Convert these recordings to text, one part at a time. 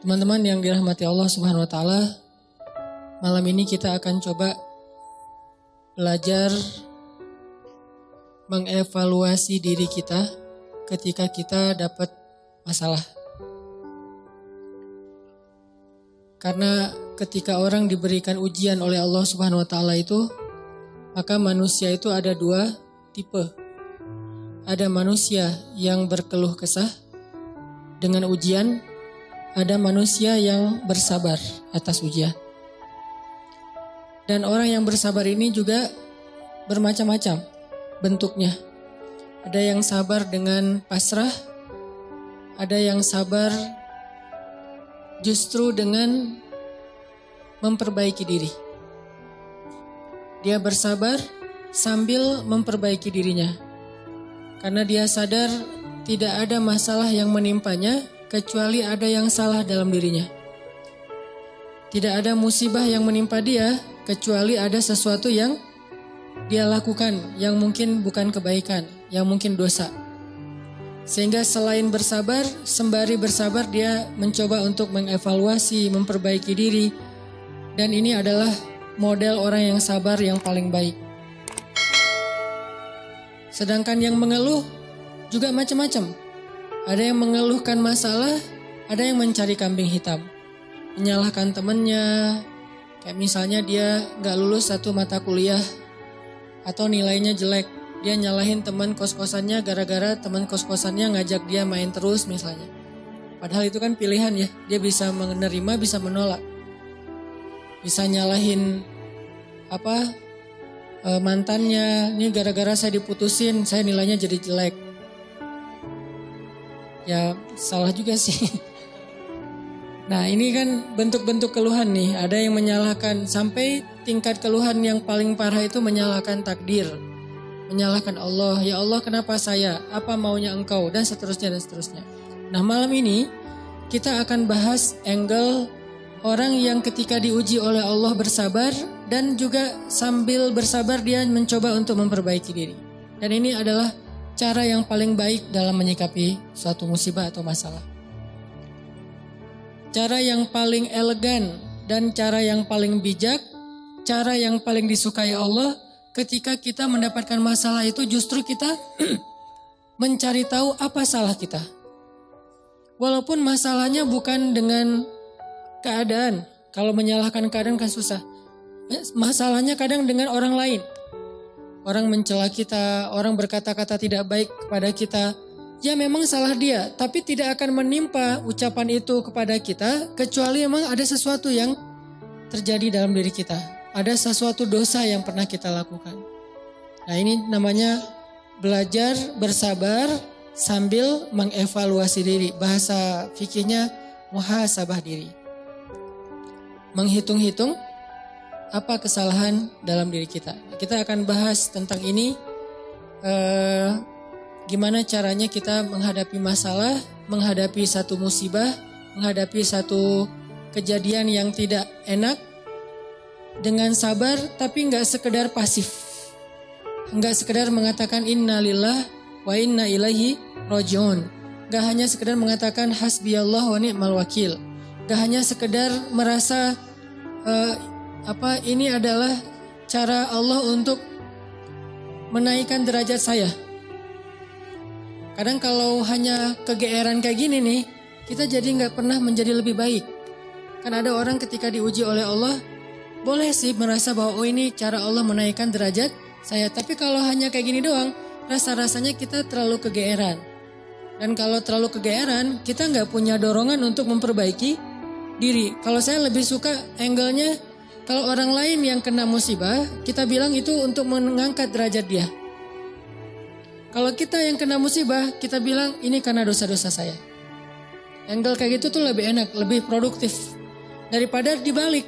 Teman-teman yang dirahmati Allah Subhanahu wa taala, malam ini kita akan coba belajar mengevaluasi diri kita ketika kita dapat masalah. Karena ketika orang diberikan ujian oleh Allah Subhanahu wa taala itu, maka manusia itu ada dua tipe. Ada manusia yang berkeluh kesah dengan ujian, ada manusia yang bersabar atas ujian. Dan orang yang bersabar ini juga bermacam-macam bentuknya. Ada yang sabar dengan pasrah, ada yang sabar justru dengan memperbaiki diri. Dia bersabar sambil memperbaiki dirinya. Karena dia sadar tidak ada masalah yang menimpanya kecuali ada yang salah dalam dirinya. Tidak ada musibah yang menimpa dia kecuali ada sesuatu yang dia lakukan yang mungkin bukan kebaikan, yang mungkin dosa. Sehingga selain bersabar, sembari bersabar dia mencoba untuk mengevaluasi, memperbaiki diri. Dan ini adalah model orang yang sabar yang paling baik. Sedangkan yang mengeluh juga macam-macam. Ada yang mengeluhkan masalah, ada yang mencari kambing hitam. Menyalahkan temannya, kayak misalnya dia gak lulus satu mata kuliah atau nilainya jelek. Dia nyalahin teman kos-kosannya gara-gara teman kos-kosannya ngajak dia main terus misalnya. Padahal itu kan pilihan ya, dia bisa menerima, bisa menolak. Bisa nyalahin mantannya, ini gara-gara saya diputusin, saya nilainya jadi jelek. Ya salah juga sih. Nah ini kan bentuk-bentuk keluhan nih. Ada yang menyalahkan sampai tingkat keluhan yang paling parah itu menyalahkan takdir. Menyalahkan Allah. Ya Allah kenapa saya? Apa maunya engkau? Dan seterusnya dan seterusnya. Nah malam ini kita akan bahas angle orang yang ketika diuji oleh Allah bersabar. Dan juga sambil bersabar dia mencoba untuk memperbaiki diri. Dan ini adalah cara yang paling baik dalam menyikapi suatu musibah atau masalah. Cara yang paling elegan dan cara yang paling bijak, cara yang paling disukai Allah ketika kita mendapatkan masalah itu justru kita mencari tahu apa salah kita. Walaupun masalahnya bukan dengan keadaan. Kalau menyalahkan keadaan kan susah. Masalahnya kadang dengan orang lain. Orang mencela kita, orang berkata-kata tidak baik kepada kita. Ya memang salah dia, tapi tidak akan menimpa ucapan itu kepada kita kecuali memang ada sesuatu yang terjadi dalam diri kita. Ada sesuatu dosa yang pernah kita lakukan. Nah ini namanya belajar bersabar sambil mengevaluasi diri. Bahasa fikihnya muhasabah diri. Menghitung-hitung apa kesalahan dalam diri kita. Kita akan bahas tentang ini. Gimana caranya kita menghadapi masalah, menghadapi satu musibah, menghadapi satu kejadian yang tidak enak dengan sabar, tapi nggak sekedar pasif, nggak sekedar mengatakan innalillah wa inna ilaihi rajiun, nggak hanya sekedar mengatakan hasbiyallah wa ni'mal wakil, nggak hanya sekedar merasa ini adalah cara Allah untuk menaikkan derajat saya. Kadang kalau hanya kegeeran kayak gini nih, kita jadi gak pernah menjadi lebih baik. Kan ada orang ketika diuji oleh Allah, boleh sih merasa bahwa ini cara Allah menaikkan derajat saya. Tapi kalau hanya kayak gini doang, rasa-rasanya kita terlalu kegeeran. Dan kalau terlalu kegeeran, kita gak punya dorongan untuk memperbaiki diri. Kalau saya lebih suka angle-nya, kalau orang lain yang kena musibah, kita bilang itu untuk mengangkat derajat dia. Kalau kita yang kena musibah, kita bilang ini karena dosa-dosa saya. Angle kayak gitu tuh lebih enak, lebih produktif. Daripada dibalik,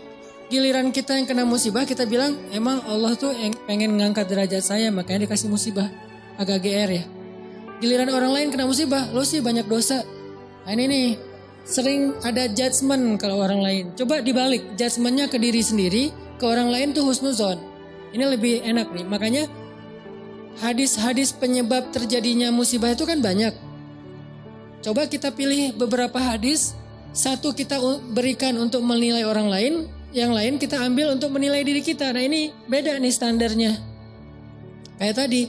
giliran kita yang kena musibah, kita bilang emang Allah tuh pengen ngangkat derajat saya, makanya dikasih musibah. Agak GR ya. Giliran orang lain kena musibah, lo sih banyak dosa. Nah ini nih, sering ada judgement kalau orang lain. Coba dibalik, judgementnya ke diri sendiri, ke orang lain tuh husnuzon. Ini lebih enak nih, makanya hadis-hadis penyebab terjadinya musibah itu kan banyak. Coba kita pilih beberapa hadis Satu kita berikan untuk menilai orang lain, yang lain kita ambil untuk menilai diri kita. Nah ini beda nih standarnya. Kayak tadi,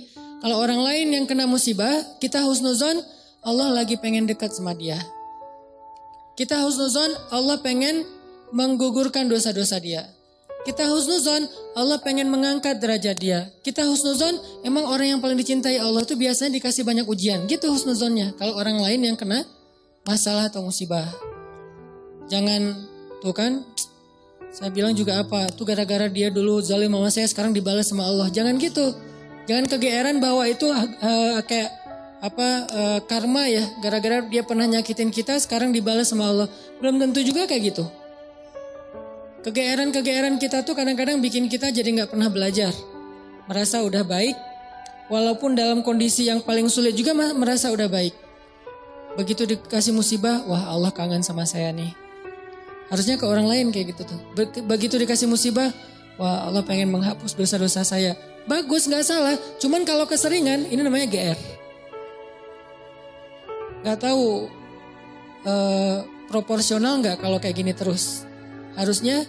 kalau orang lain yang kena musibah, kita husnuzon, Allah lagi pengen dekat sama dia. Kita husnuzon, Allah pengen menggugurkan dosa-dosa dia. Kita husnuzon, Allah pengen mengangkat derajat dia. Kita husnuzon, emang orang yang paling dicintai Allah itu biasanya dikasih banyak ujian. Gitu husnuzonnya. Kalau orang lain yang kena masalah atau musibah. Jangan, tuh kan, saya bilang juga apa, tuh gara-gara dia dulu zalim sama saya, sekarang dibalas sama Allah. Jangan gitu. Jangan kegeeran bahwa itu kayak karma ya. Gara-gara dia pernah nyakitin kita, sekarang dibalas sama Allah. Belum tentu juga kayak gitu. Kegeeran kita tuh kadang-kadang bikin kita jadi gak pernah belajar. Merasa udah baik, walaupun dalam kondisi yang paling sulit juga merasa udah baik. Begitu dikasih musibah, wah Allah kangen sama saya nih. Harusnya ke orang lain kayak gitu tuh. Begitu dikasih musibah, wah Allah pengen menghapus dosa-dosa saya. Bagus, gak salah. Cuman kalau keseringan, ini namanya GR. Gak tahu proporsional gak kalau kayak gini terus. Harusnya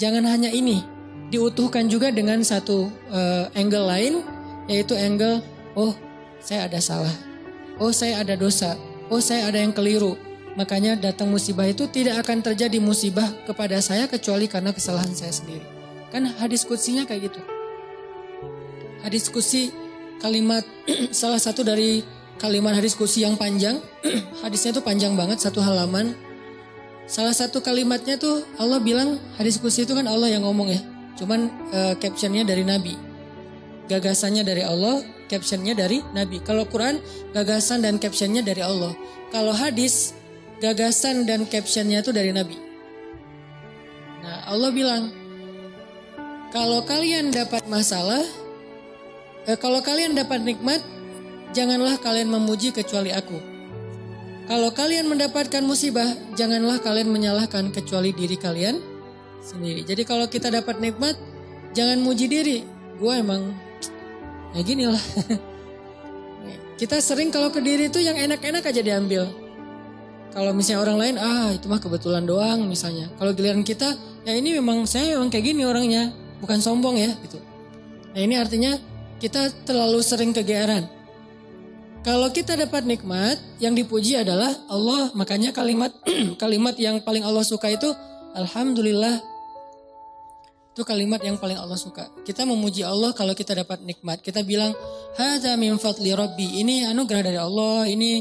jangan hanya ini. Diutuhkan juga dengan satu angle lain. Yaitu angle, oh saya ada salah. Oh saya ada dosa. Oh saya ada yang keliru. Makanya datang musibah itu tidak akan terjadi musibah kepada saya kecuali karena kesalahan saya sendiri. Kan hadis kutsinya kayak gitu. Hadis kutsi kalimat salah satu dari kalimat hadis kutsi yang panjang. Hadisnya tuh panjang banget, satu halaman. Salah satu kalimatnya tuh Allah bilang hadis kutsi itu kan Allah yang ngomong ya. Cuman captionnya dari Nabi. Gagasannya dari Allah, captionnya dari Nabi. Kalau Quran gagasan dan captionnya dari Allah. Kalau hadis gagasan dan captionnya itu dari Nabi. Nah Allah bilang, kalau kalian dapat masalah, kalau kalian dapat nikmat, janganlah kalian memuji kecuali aku. Kalau kalian mendapatkan musibah, janganlah kalian menyalahkan kecuali diri kalian sendiri. Jadi kalau kita dapat nikmat, jangan muji diri. Gue emang ya gini lah. Kita sering kalau ke diri itu yang enak-enak aja diambil. Kalau misalnya orang lain, itu mah kebetulan doang misalnya. Kalau giliran kita, ya ini memang saya memang kayak gini orangnya, bukan sombong ya gitu. Nah ini artinya kita terlalu sering kegeeran. Kalau kita dapat nikmat, yang dipuji adalah Allah. Makanya kalimat kalimat yang paling Allah suka itu Alhamdulillah. Itu kalimat yang paling Allah suka. Kita memuji Allah kalau kita dapat nikmat. Kita bilang, hadza min fadli rabbi. Ini anugerah dari Allah, ini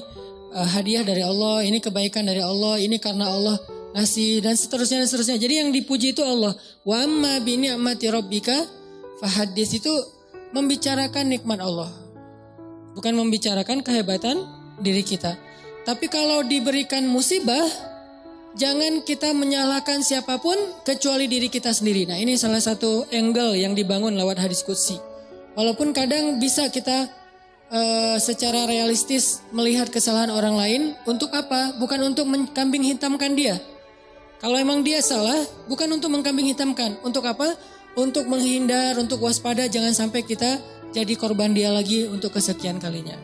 hadiah dari Allah, ini kebaikan dari Allah, ini karena Allah ngasih dan seterusnya dan seterusnya. Jadi yang dipuji itu Allah. Wa amma bi ni'mati rabbika fahaddits, itu membicarakan nikmat Allah. Bukan membicarakan kehebatan diri kita. Tapi kalau diberikan musibah, jangan kita menyalahkan siapapun kecuali diri kita sendiri. Nah ini salah satu angle yang dibangun lewat hadis qudsi. Walaupun kadang bisa kita secara realistis melihat kesalahan orang lain. Untuk apa? Bukan untuk mengkambing hitamkan dia. Kalau emang dia salah, bukan untuk mengkambing hitamkan. Untuk apa? Untuk menghindar, untuk waspada, jangan sampai kita jadi korban dia lagi untuk kesekian kalinya.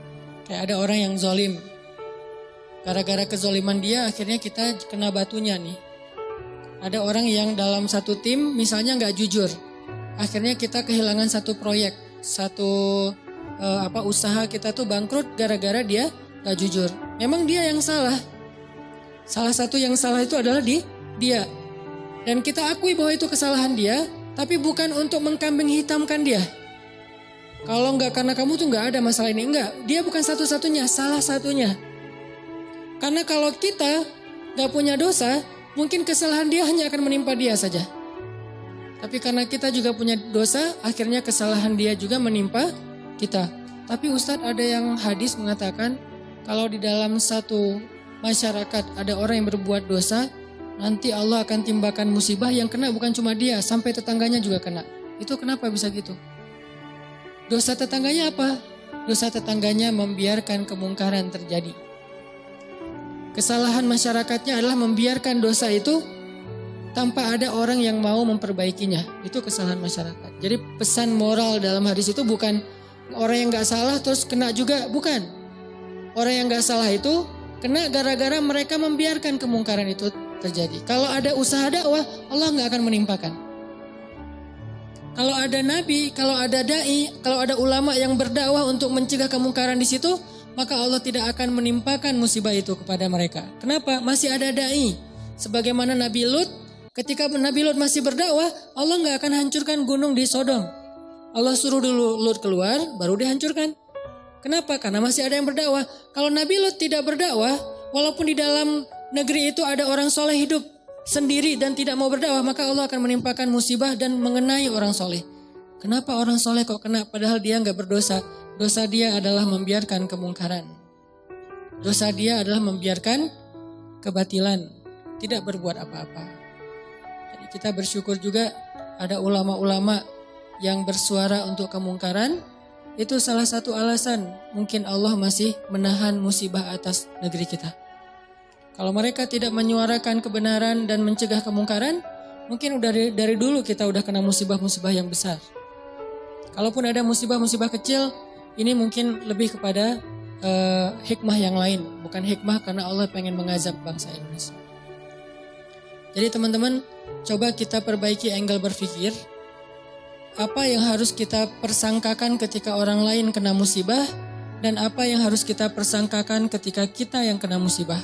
Kayak ada orang yang zalim. Gara-gara kezoliman dia akhirnya kita kena batunya nih. Ada orang yang dalam satu tim misalnya gak jujur. Akhirnya kita kehilangan satu proyek. Satu usaha kita tuh bangkrut gara-gara dia gak jujur. Memang dia yang salah. Salah satu yang salah itu adalah dia. Dan kita akui bahwa itu kesalahan dia. Tapi bukan untuk mengkambing hitamkan dia. Kalau gak karena kamu tuh gak ada masalah ini. Enggak, dia bukan satu-satunya, salah satunya. Karena kalau kita gak punya dosa, mungkin kesalahan dia hanya akan menimpa dia saja. Tapi karena kita juga punya dosa, akhirnya kesalahan dia juga menimpa kita. Tapi Ustadz, ada yang hadis mengatakan, kalau di dalam satu masyarakat ada orang yang berbuat dosa, nanti Allah akan timbakan musibah yang kena bukan cuma dia, sampai tetangganya juga kena. Itu kenapa bisa gitu? Dosa tetangganya apa? Dosa tetangganya membiarkan kemungkaran terjadi. Kesalahan masyarakatnya adalah membiarkan dosa itu tanpa ada orang yang mau memperbaikinya. Itu kesalahan masyarakat. Jadi pesan moral dalam hadis itu bukan orang yang gak salah terus kena juga. Bukan. Orang yang gak salah itu Kena gara-gara mereka membiarkan kemungkaran itu terjadi. Kalau ada usaha dakwah, Allah nggak akan menimpakan. Kalau ada nabi, kalau ada dai, kalau ada ulama yang berdakwah untuk mencegah kemungkaran di situ, maka Allah tidak akan menimpakan musibah itu kepada mereka. Kenapa? Masih ada dai. Sebagaimana Nabi Lut, ketika Nabi Lut masih berdakwah, Allah nggak akan hancurkan gunung di Sodom. Allah suruh dulu Lut keluar, baru dihancurkan. Kenapa? Karena masih ada yang berdakwah. Kalau Nabi Lut tidak berdakwah, walaupun di dalam negeri itu ada orang soleh hidup sendiri dan tidak mau berdakwah, maka Allah akan menimpakan musibah dan mengenai orang soleh. Kenapa orang soleh kok kena padahal dia nggak berdosa? Dosa dia adalah membiarkan kemungkaran. Dosa dia adalah membiarkan kebatilan, tidak berbuat apa-apa. Jadi kita bersyukur juga ada ulama-ulama yang bersuara untuk kemungkaran. Itu salah satu alasan mungkin Allah masih menahan musibah atas negeri kita. Kalau mereka tidak menyuarakan kebenaran dan mencegah kemungkaran, mungkin udah dari dulu kita udah kena musibah-musibah yang besar. Kalaupun ada musibah-musibah kecil, ini mungkin lebih kepada hikmah yang lain. Bukan hikmah karena Allah pengen mengazab bangsa Indonesia. Jadi teman-teman, coba kita perbaiki angle berpikir. Apa yang harus kita persangkakan ketika orang lain kena musibah dan apa yang harus kita persangkakan ketika kita yang kena musibah.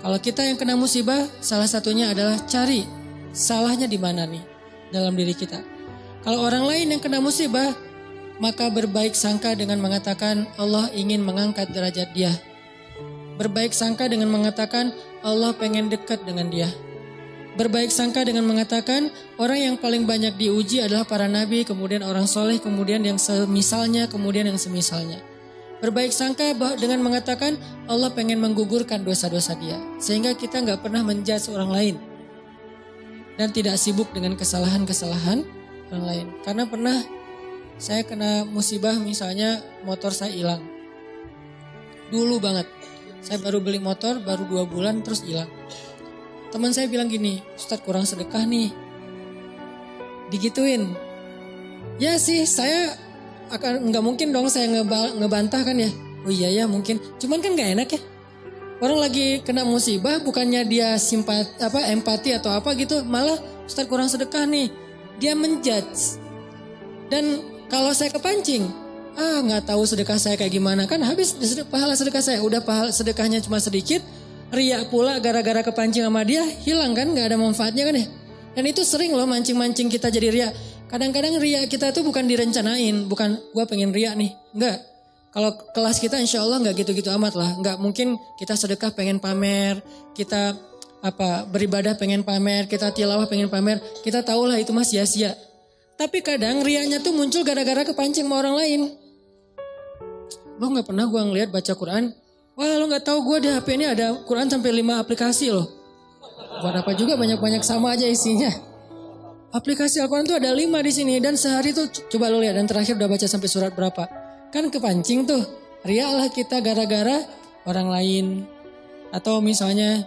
Kalau kita yang kena musibah, salah satunya adalah cari salahnya di mana nih dalam diri kita. Kalau orang lain yang kena musibah, maka berbaik sangka dengan mengatakan Allah ingin mengangkat derajat dia. Berbaik sangka dengan mengatakan Allah pengen dekat dengan dia. Berbaik sangka dengan mengatakan orang yang paling banyak diuji adalah para nabi, kemudian orang soleh, kemudian yang semisalnya, kemudian yang semisalnya. Berbaik sangka dengan mengatakan Allah pengen menggugurkan dosa-dosa dia. Sehingga kita gak pernah menjudge orang lain. Dan tidak sibuk dengan kesalahan-kesalahan orang lain. Karena pernah saya kena musibah misalnya motor saya hilang. Dulu banget. Saya baru beli motor, baru 2 bulan terus hilang. Teman saya bilang gini, Ustadz kurang sedekah nih. Digituin. Ya sih, saya nggak mungkin dong saya ngebantah kan ya. Oh iya ya mungkin. Cuman kan nggak enak ya. Orang lagi kena musibah, bukannya dia empati atau apa gitu, malah Ustadz kurang sedekah nih. Dia menjudge. Dan kalau saya kepancing, nggak tahu sedekah saya kayak gimana kan habis pahala sedekah saya. Udah pahala sedekahnya cuma sedikit. Riak pula gara-gara kepancing sama dia, hilang kan, gak ada manfaatnya kan ya. Dan itu sering loh mancing-mancing kita jadi riak. Kadang-kadang riak kita tuh bukan direncanain, bukan gua pengen riak nih, enggak. Kalau kelas kita insya Allah gak gitu-gitu amat lah. Gak mungkin kita sedekah pengen pamer, kita beribadah pengen pamer, kita tilawah pengen pamer. Kita tahulah itu mah sia-sia. Tapi kadang riaknya tuh muncul gara-gara kepancing sama orang lain. Lo gak pernah gua ngeliat baca Quran, wah lo gak tahu gue di HP ini ada Quran sampai 5 aplikasi loh. Buat apa juga banyak-banyak sama aja isinya. Aplikasi Al-Quran tuh ada 5 di sini dan sehari tuh coba lo lihat dan terakhir udah baca sampai surat berapa. Kan kepancing tuh. Riak lah kita gara-gara orang lain. Atau misalnya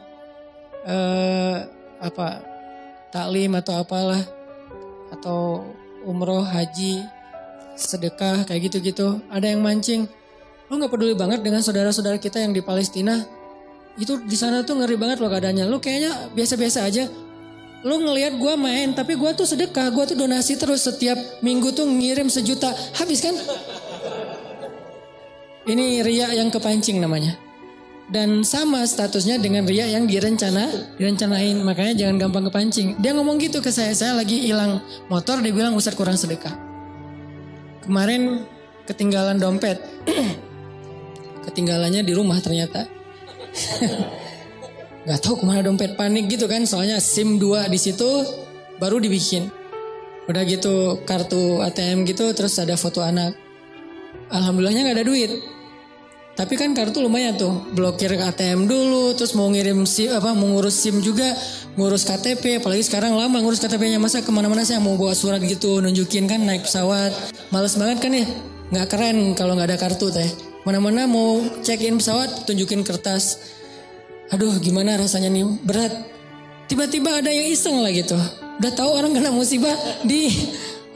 taklim atau apalah. Atau umroh, haji, sedekah kayak gitu-gitu. Ada yang mancing. Lo gak peduli banget dengan saudara-saudara kita yang di Palestina. Itu di sana tuh ngeri banget loh keadaannya. Lo kayaknya biasa-biasa aja. Lo ngelihat gue main, tapi gue tuh sedekah. Gue tuh donasi terus setiap minggu tuh ngirim 1 juta. Habis kan? Ini riya yang kepancing namanya. Dan sama statusnya dengan riya yang direncanain. Makanya jangan gampang kepancing. Dia ngomong gitu ke saya lagi hilang motor. Dia bilang Ustadz kurang sedekah. Kemarin ketinggalan dompet. Ketinggalannya di rumah ternyata. Gak tahu kemana dompet, panik gitu kan. Soalnya SIM 2 di situ baru dibikin. Udah gitu kartu ATM gitu terus ada foto anak. Alhamdulillahnya gak ada duit. Tapi kan kartu lumayan tuh. Blokir ATM dulu, terus mau ngirim SIM, mau ngurus SIM juga, ngurus KTP. Apalagi sekarang lama ngurus KTP-nya, masa kemana-mana saya mau bawa surat gitu nunjukin kan naik pesawat. Males banget kan ya. Gak keren kalau gak ada kartu teh. Mana-mana mau check-in pesawat tunjukin kertas. Aduh gimana rasanya nih, berat. Tiba-tiba ada yang iseng lah gitu. Udah tahu orang kena musibah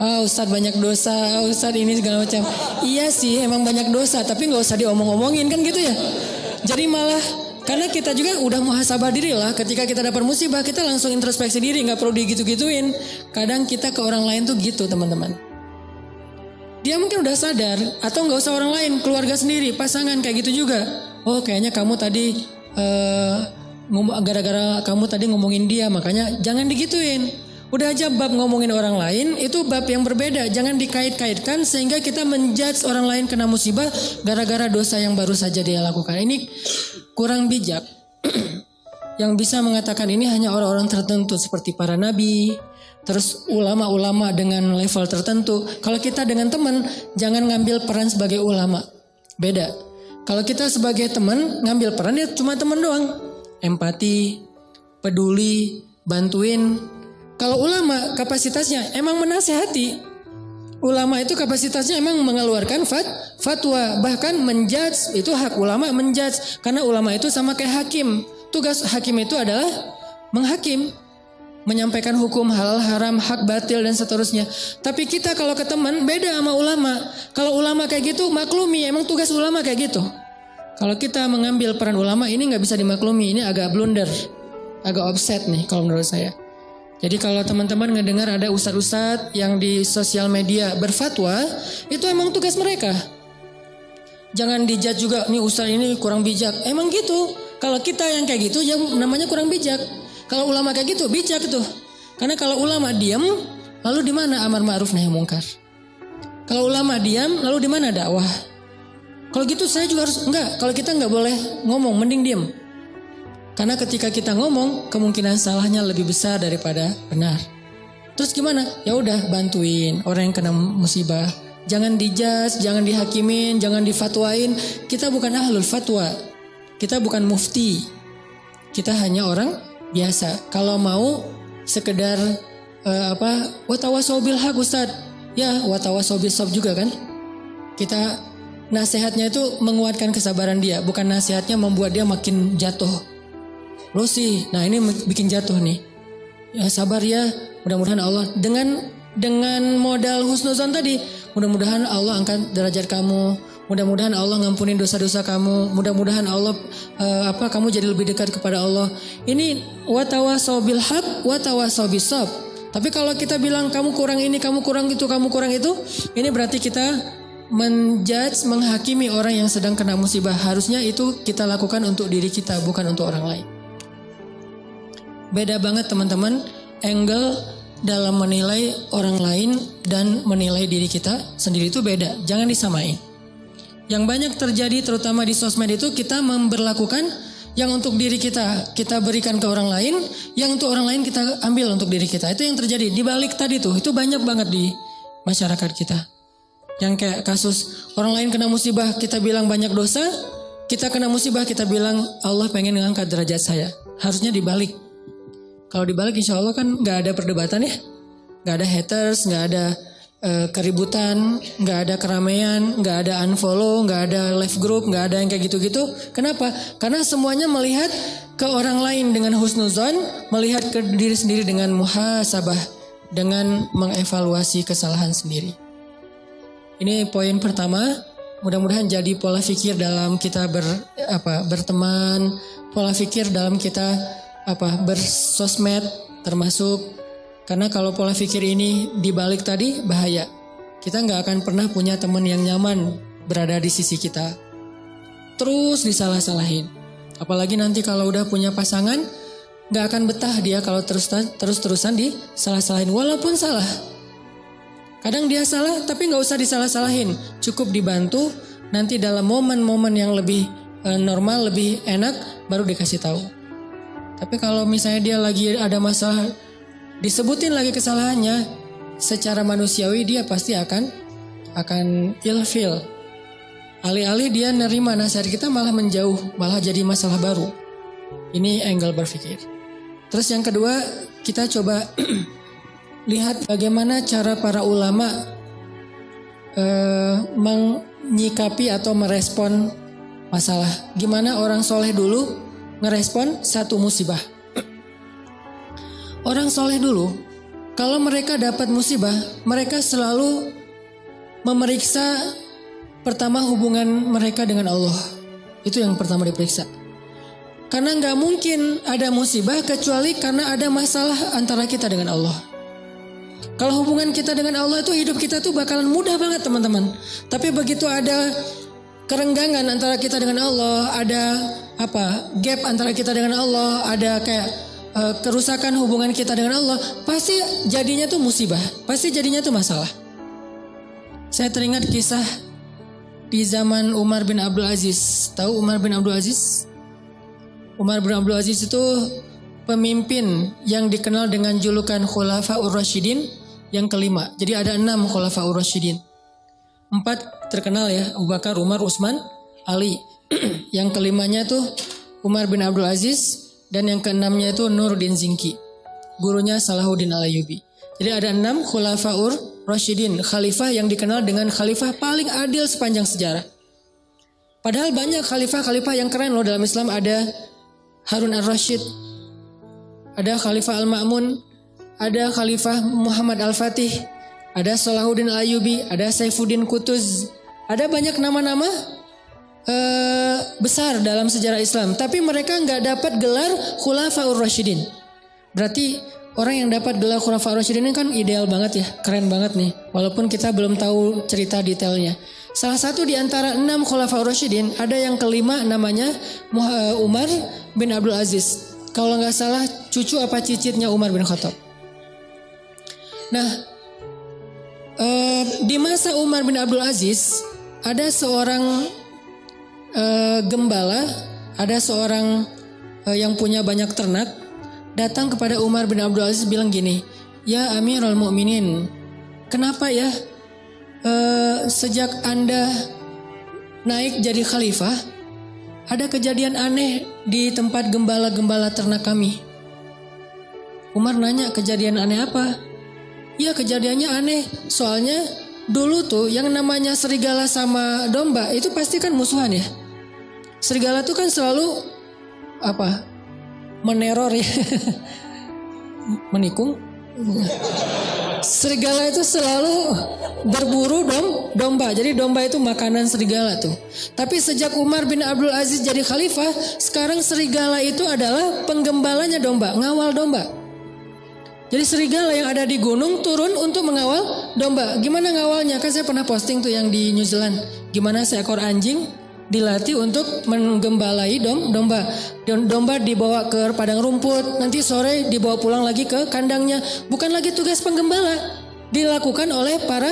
Ustadz banyak dosa, Ustadz ini segala macam. Iya sih emang banyak dosa, tapi gak usah diomong-omongin kan gitu ya. Jadi malah Karena kita juga udah muhasabah diri lah. Ketika kita dapat musibah, kita langsung introspeksi diri, nggak perlu digitu-gituin. Kadang kita ke orang lain tuh gitu, teman-teman. Dia mungkin udah sadar, atau nggak usah orang lain, keluarga sendiri, pasangan kayak gitu juga. Oh, kayaknya kamu tadi gara-gara kamu tadi ngomongin dia, makanya jangan digituin. Udah aja bab ngomongin orang lain, itu bab yang berbeda. Jangan dikait-kaitkan sehingga kita menjudge orang lain kena musibah gara-gara dosa yang baru saja dia lakukan. Ini kurang bijak. Yang bisa mengatakan ini hanya orang-orang tertentu seperti para nabi, terus ulama-ulama dengan level tertentu. Kalau kita dengan teman, jangan ngambil peran sebagai ulama. Beda. Kalau kita sebagai teman, ngambil peran ya cuma teman doang. Empati, peduli, bantuin. Kalau ulama kapasitasnya emang menasehati. Ulama itu kapasitasnya emang mengeluarkan fatwa. Bahkan menjudge, itu hak ulama menjudge. Karena ulama itu sama kayak hakim. Tugas hakim itu adalah menghakim. Menyampaikan hukum halal haram, hak batil dan seterusnya. Tapi kita kalau ke teman beda sama ulama. Kalau ulama kayak gitu maklumi, emang tugas ulama kayak gitu. Kalau kita mengambil peran ulama ini gak bisa dimaklumi. Ini agak blunder. Agak offset nih kalau menurut saya. Jadi kalau teman-teman ngedengar ada ustadz-ustadz yang di sosial media berfatwa, itu emang tugas mereka. Jangan dijudge juga, nih ustadz ini kurang bijak. Emang gitu. Kalau kita yang kayak gitu, yang namanya kurang bijak. Kalau ulama kayak gitu, bijak tuh. Karena kalau ulama diam, lalu di mana amar ma'ruf nahi munkar? Kalau ulama diam, lalu di mana dakwah? Kalau gitu saya juga harus enggak. Kalau kita enggak boleh ngomong, mending diam. Karena ketika kita ngomong, kemungkinan salahnya lebih besar daripada benar. Terus gimana? Ya udah bantuin orang yang kena musibah. Jangan dijudge, jangan dihakimin, jangan difatwain. Kita bukan ahlul fatwa. Kita bukan mufti. Kita hanya orang biasa. Kalau mau sekedar watawasau bil haq Ustaz. Ya, watawasau bis sabr juga kan. Kita nasihatnya itu menguatkan kesabaran dia, bukan nasihatnya membuat dia makin jatuh. Lo sih, nah ini bikin jatuh nih. Ya sabar ya, mudah-mudahan Allah dengan modal husnuzon tadi, mudah-mudahan Allah angkat derajat kamu, mudah-mudahan Allah ngampunin dosa-dosa kamu, mudah-mudahan Allah kamu jadi lebih dekat kepada Allah. Ini watawasau bil haq, watawasau bis sabr. Tapi kalau kita bilang kamu kurang ini, kamu kurang itu, kamu kurang itu, ini berarti kita menjudge, menghakimi orang yang sedang kena musibah. Harusnya itu kita lakukan untuk diri kita, bukan untuk orang lain. Beda banget teman-teman angle dalam menilai orang lain dan menilai diri kita sendiri itu beda. Jangan disamain. Yang banyak terjadi terutama di sosmed itu kita memberlakukan yang untuk diri kita berikan ke orang lain, yang untuk orang lain kita ambil untuk diri kita. Itu yang terjadi di balik tadi tuh. Itu banyak banget di masyarakat kita. Yang kayak kasus orang lain kena musibah kita bilang banyak dosa, kita kena musibah kita bilang Allah pengen ngangkat derajat saya. Harusnya dibalik. Kalau dibalik insya Allah kan gak ada perdebatan ya. Gak ada haters, gak ada keributan, gak ada keramaian, gak ada unfollow, gak ada live group, gak ada yang kayak gitu-gitu. Kenapa? Karena semuanya melihat ke orang lain dengan husnuzon, melihat ke diri sendiri dengan muhasabah, dengan mengevaluasi kesalahan sendiri. Ini poin pertama. Mudah-mudahan jadi pola pikir dalam kita berteman, pola pikir dalam kita bersosmed termasuk. Karena kalau pola pikir ini dibalik tadi bahaya. Kita nggak akan pernah punya teman yang nyaman berada di sisi kita. Terus disalah-salahin. Apalagi nanti kalau udah punya pasangan, nggak akan betah dia kalau terus-terusan disalah-salahin walaupun salah. Kadang dia salah tapi nggak usah disalah-salahin. Cukup dibantu, nanti dalam momen-momen yang lebih normal, lebih enak baru dikasih tahu. Tapi kalau misalnya dia lagi ada masalah, disebutin lagi kesalahannya, secara manusiawi dia pasti akan ilfil. Alih-alih dia nerima nasihat kita malah menjauh, malah jadi masalah baru. Ini angle berpikir. Terus yang kedua, kita coba lihat bagaimana cara para ulama menyikapi atau merespon masalah. Gimana orang soleh dulu ngerespon satu musibah. Orang soleh dulu, kalau mereka dapat musibah, mereka selalu memeriksa pertama hubungan mereka dengan Allah. Itu yang pertama diperiksa. Karena nggak mungkin ada musibah kecuali karena ada masalah antara kita dengan Allah. Kalau hubungan kita dengan Allah itu hidup kita tuh bakalan mudah banget teman-teman. Tapi begitu ada kerenggangan antara kita dengan Allah, ada gap antara kita dengan Allah, ada kayak kerusakan hubungan kita dengan Allah, pasti jadinya tuh musibah, pasti jadinya tuh masalah. Saya teringat kisah di zaman Umar bin Abdul Aziz. Tahu Umar bin Abdul Aziz? Umar bin Abdul Aziz itu pemimpin yang dikenal dengan julukan Khulafaur Rasyidin yang kelima. Jadi ada 6 Khulafaur Rasyidin. 4 terkenal ya, Abu Bakar, Umar, Utsman, Ali. Yang kelimanya tuh Umar bin Abdul Aziz dan yang keenamnya itu Nuruddin Zinki, gurunya Salahuddin Al-Ayyubi. Jadi ada 6 Khulafaur Rasyidin, khalifah yang dikenal dengan khalifah paling adil sepanjang sejarah. Padahal banyak khalifah-khalifah yang keren loh dalam Islam. Ada Harun Ar-Rasyid, ada Khalifah Al-Ma'mun, ada Khalifah Muhammad Al-Fatih, ada Salahuddin Al-Ayyubi, ada Saifuddin Qutuz. Ada banyak nama-nama besar dalam sejarah Islam. Tapi mereka nggak dapat gelar Khulafaur Rasyidin. Berarti orang yang dapat gelar Khulafaur Rasyidin ini kan ideal banget ya, keren banget nih. Walaupun kita belum tahu cerita detailnya. Salah satu di antara 6 Khulafaur Rasyidin, ada yang kelima namanya Umar bin Abdul Aziz. Kalau nggak salah cucu apa cicitnya Umar bin Khattab. Nah, di masa Umar bin Abdul Aziz ada seorang gembala, ada seorang yang punya banyak ternak datang kepada Umar bin Abdul Aziz bilang gini, "Ya Amirul Mukminin, kenapa ya sejak Anda naik jadi khalifah ada kejadian aneh di tempat gembala-gembala ternak kami?" Umar nanya, "Kejadian aneh apa?" "Ya kejadiannya aneh, soalnya dulu tuh yang namanya serigala sama domba itu pasti kan musuhan ya. Serigala tuh kan selalu meneror ya, menikung. Serigala itu selalu berburu domba. Jadi domba itu makanan serigala tuh. Tapi sejak Umar bin Abdul Aziz jadi khalifah, sekarang serigala itu adalah penggembalanya domba, ngawal domba. Jadi serigala yang ada di gunung turun untuk mengawal domba. Gimana ngawalnya? Kan saya pernah posting tuh yang di New Zealand. Gimana seekor anjing dilatih untuk menggembalai domba. Domba dibawa ke padang rumput, nanti sore dibawa pulang lagi ke kandangnya. Bukan lagi tugas penggembala, dilakukan oleh para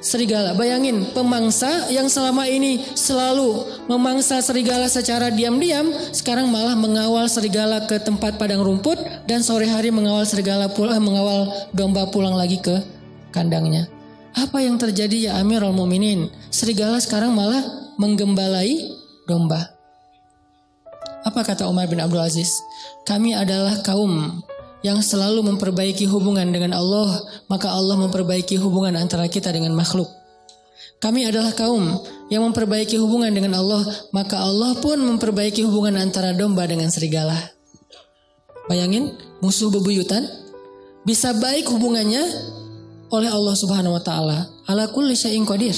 serigala. Bayangin, pemangsa yang selama ini selalu memangsa serigala secara diam-diam, sekarang malah mengawal serigala ke tempat padang rumput dan sore hari mengawal mengawal domba pulang lagi ke kandangnya. Apa yang terjadi ya Amirul Mukminin? Serigala sekarang malah menggembalai domba. Apa kata Umar bin Abdul Aziz? Kami adalah kaum yang selalu memperbaiki hubungan dengan Allah, maka Allah memperbaiki hubungan antara kita dengan makhluk. Kami adalah kaum yang memperbaiki hubungan dengan Allah, maka Allah pun memperbaiki hubungan antara domba dengan serigala. Bayangin, musuh bebuyutan bisa baik hubungannya oleh Allah Subhanahu wa taala. Ala kulli syai'in qadir.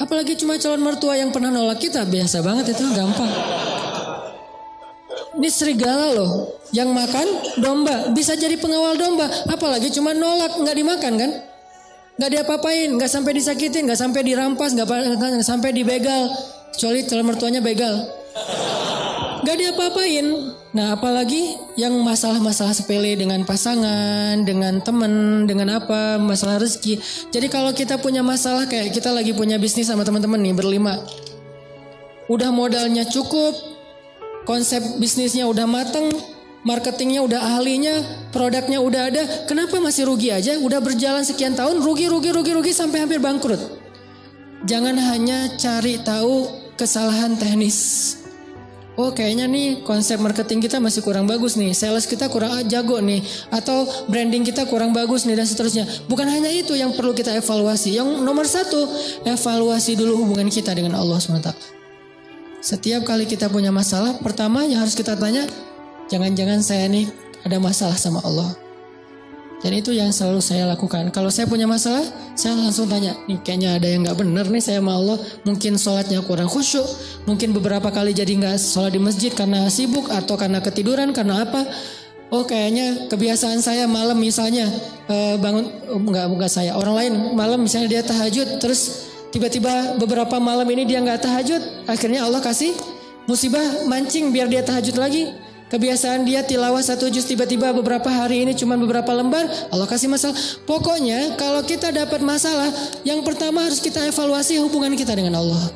Apalagi cuma calon mertua yang pernah nolak kita, biasa banget itu, gampang. Ini serigala loh, yang makan domba, bisa jadi pengawal domba. Apalagi cuma nolak, nggak dimakan kan? Nggak diapa-apain, nggak sampai disakitin, nggak sampai dirampas, nggak sampai dibegal. Kecuali calon mertuanya begal. Nggak diapa-apain. Nah apalagi yang masalah-masalah sepele dengan pasangan, dengan teman, dengan apa, masalah rezeki. Jadi kalau kita punya masalah, kayak kita lagi punya bisnis sama teman-teman nih berlima. Udah modalnya cukup, konsep bisnisnya udah mateng, marketingnya udah ahlinya, produknya udah ada. Kenapa masih rugi aja? Udah berjalan sekian tahun, rugi sampai hampir bangkrut. Jangan hanya cari tahu kesalahan teknis. Oh kayaknya nih konsep marketing kita masih kurang bagus nih, sales kita kurang jago nih, atau branding kita kurang bagus nih dan seterusnya. Bukan hanya itu yang perlu kita evaluasi. Yang nomor 1, evaluasi dulu hubungan kita dengan Allah SWT. Setiap kali kita punya masalah, pertama yang harus kita tanya, jangan-jangan saya nih ada masalah sama Allah. Dan itu yang selalu saya lakukan. Kalau saya punya masalah, saya langsung tanya, nih kayaknya ada yang gak bener nih saya sama Allah. Mungkin sholatnya kurang khusyuk, mungkin beberapa kali jadi gak sholat di masjid karena sibuk atau karena ketiduran, karena apa. Oh kayaknya kebiasaan saya malam misalnya bangun, enggak saya, orang lain malam misalnya dia tahajud, terus tiba-tiba beberapa malam ini dia gak tahajud, akhirnya Allah kasih musibah mancing biar dia tahajud lagi. Kebiasaan dia tilawah 1 juz, tiba-tiba beberapa hari ini cuma beberapa lembar, Allah kasih masalah. Pokoknya kalau kita dapat masalah, yang pertama harus kita evaluasi hubungan kita dengan Allah.